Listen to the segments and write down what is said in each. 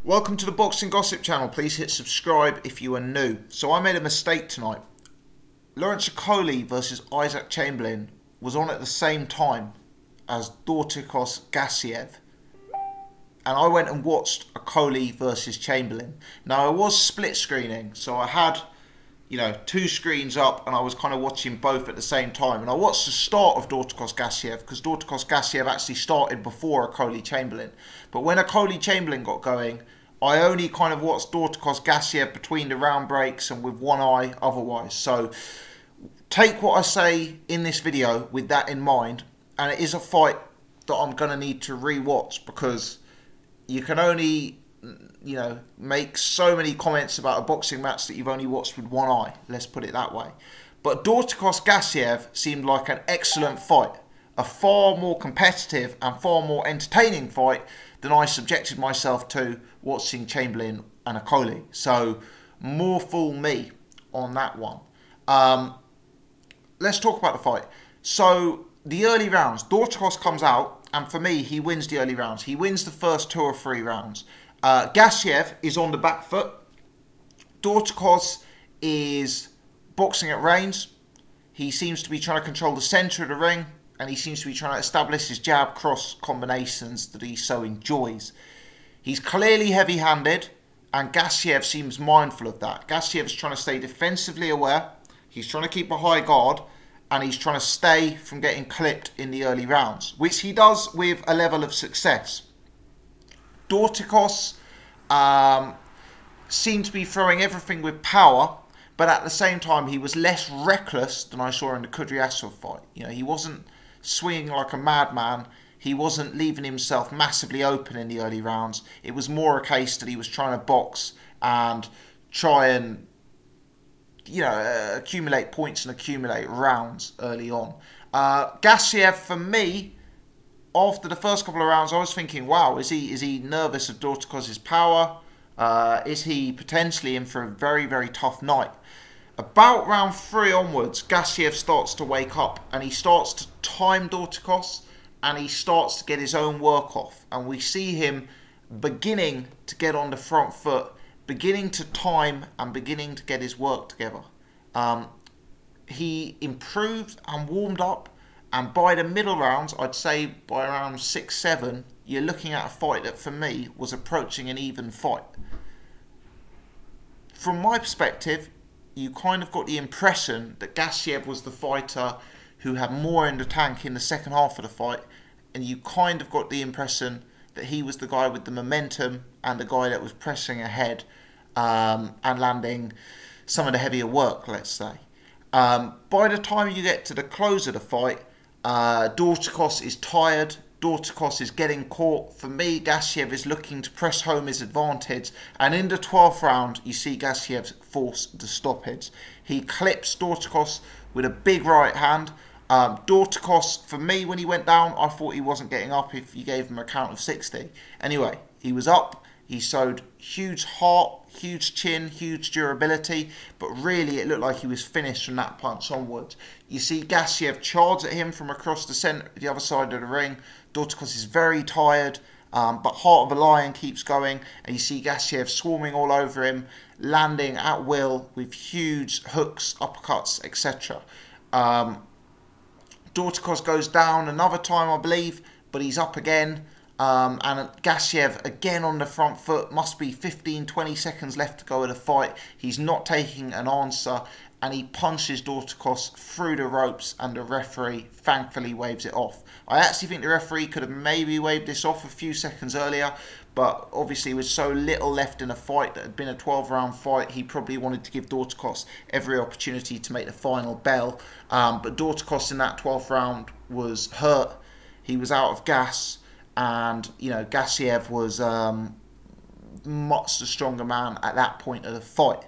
Welcome to the Boxing Gossip channel. Please hit subscribe if you are new. So I made a mistake tonight. Lawrence Okolie versus Isaac Chamberlain was on at the same time as Dorticos Gassiev. And I went and watched Okolie versus Chamberlain. Now I was split screening, so I had, two screens up and I was kind of watching both at the same time. And I watched the start of Dorticos Gassiev because Dorticos Gassiev actually started before Okolie Chamberlain. But when Okolie Chamberlain got going, I only kind of watched Dorticos Gassiev between the round breaks and with one eye otherwise. So take what I say in this video with that in mind. And it is a fight that I'm going to need to re-watch because you can only, make so many comments about a boxing match that you've only watched with one eye. Let's put it that way. But Dorticos Gassiev seemed like an excellent fight. A far more competitive and far more entertaining fight than I subjected myself to watching Chamberlain and Okolie. So, more fool me on that one. Let's talk about the fight. So, the early rounds. Dorticos comes out, and for me, he wins the early rounds. He wins the first 2 or 3 rounds. Gassiev is on the back foot. Dorticos is boxing at range. He seems to be trying to control the centre of the ring, and he seems to be trying to establish his jab-cross combinations that he so enjoys. He's clearly heavy-handed, and Gassiev seems mindful of that. Gassiev's trying to stay defensively aware, he's trying to keep a high guard, and he's trying to stay from getting clipped in the early rounds, which he does with a level of success. Dorticos seemed to be throwing everything with power, but at the same time he was less reckless than I saw in the Gassiev fight. He wasn't swinging like a madman. He wasn't leaving himself massively open in the early rounds. It was more a case that he was trying to box and try and, accumulate points and accumulate rounds early on. Gassiev, for me, after the first couple of rounds, I was thinking, wow, is he nervous of Dorticos' power? Is he potentially in for a very, very tough night? About round 3 onwards, Gassiev starts to wake up and he starts to time Dorticos and he starts to get his own work off. And we see him beginning to get on the front foot, beginning to time and beginning to get his work together. He improved and warmed up, and by the middle rounds, I'd say by around 6-7, you're looking at a fight that for me was approaching an even fight. From my perspective, you kind of got the impression that Gassiev was the fighter who had more in the tank in the second half of the fight, and you kind of got the impression that he was the guy with the momentum and the guy that was pressing ahead and landing some of the heavier work, let's say. By the time you get to the close of the fight, Dorticos is tired. Dorticos is getting caught. For me, Gassiev is looking to press home his advantage. And in the 12th round, you see Gassiev force the stoppage. He clips Dorticos with a big right hand. Dorticos, for me, when he went down, I thought he wasn't getting up if you gave him a count of 60. Anyway, he was up. He showed huge heart, huge chin, huge durability, but really it looked like he was finished from that punch onwards. You see Gassiev charge at him from across the centre, the other side of the ring. Dorticos is very tired, but Heart of a Lion keeps going, and you see Gassiev swarming all over him, landing at will with huge hooks, uppercuts, etc. Dorticos goes down another time, I believe, but he's up again. And Gassiev again on the front foot. Must be 15-20 seconds left to go of the fight. He's not taking an answer, and he punches Dorticos through the ropes, and the referee thankfully waves it off. I actually think the referee could have maybe waved this off a few seconds earlier, but obviously with so little left in a fight that had been a 12-round fight, he probably wanted to give Dorticos every opportunity to make the final bell. But Dorticos in that 12th round was hurt. He was out of gas. And, Gassiev was much the stronger man at that point of the fight.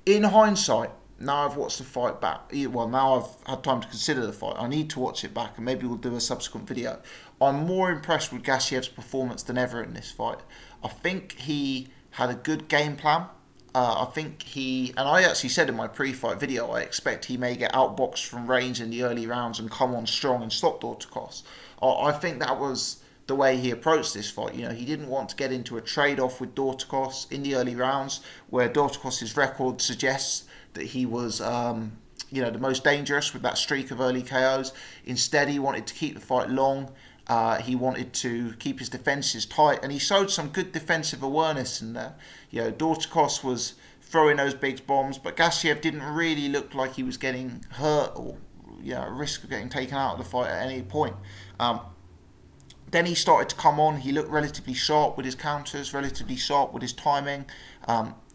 In hindsight, now I've watched the fight back, well, now I've had time to consider the fight, I need to watch it back and maybe we'll do a subsequent video. I'm more impressed with Gassiev's performance than ever in this fight. I think he had a good game plan. I think and I actually said in my pre-fight video, I expect he may get outboxed from range in the early rounds and come on strong and stop Dorticos. I think that was the way he approached this fight. You know, he didn't want to get into a trade-off with Dorticos in the early rounds, where Dorticos' record suggests that he was, you know, the most dangerous with that streak of early KOs. Instead, he wanted to keep the fight long. He wanted to keep his defences tight, and he showed some good defensive awareness in there. You know, Dorticos was throwing those big bombs, but Gassiev didn't really look like he was getting hurt or, you know, at risk of getting taken out of the fight at any point. Then he started to come on. He looked relatively sharp with his counters, relatively sharp with his timing.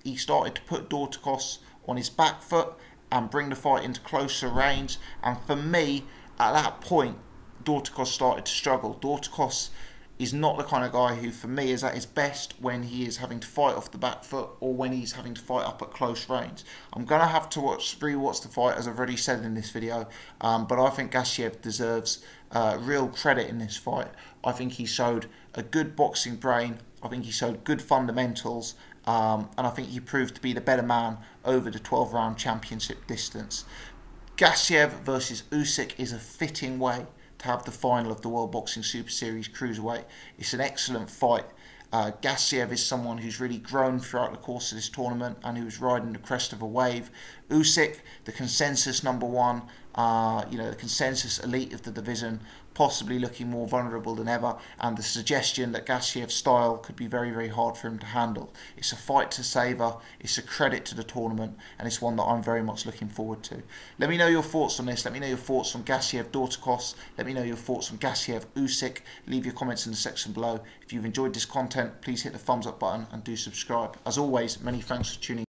He started to put Dorticos on his back foot and bring the fight into closer range. And for me, at that point, Dorticos started to struggle. Dorticos is not the kind of guy who, for me, is at his best when he is having to fight off the back foot or when he's having to fight up at close range. I'm going to have to rewatch the fight, as I've already said in this video, but I think Gassiev deserves real credit in this fight. I think he showed a good boxing brain. I think he showed good fundamentals, and I think he proved to be the better man over the 12-round championship distance. Gassiev versus Usyk is a fitting way to have the final of the World Boxing Super Series Cruiserweight. It's an excellent fight. Gassiev is someone who's really grown throughout the course of this tournament and who's riding the crest of a wave. Usyk, the consensus #1, you know, the consensus elite of the division, possibly looking more vulnerable than ever, and the suggestion that Gassiev's style could be very, very hard for him to handle. It's a fight to savour, it's a credit to the tournament, and it's one that I'm very much looking forward to. Let me know your thoughts on this. Let me know your thoughts on Gassiev Dorticos. Let me know your thoughts on Gassiev Usyk. Leave your comments in the section below. If you've enjoyed this content, please hit the thumbs up button and do subscribe. As always, many thanks for tuning in.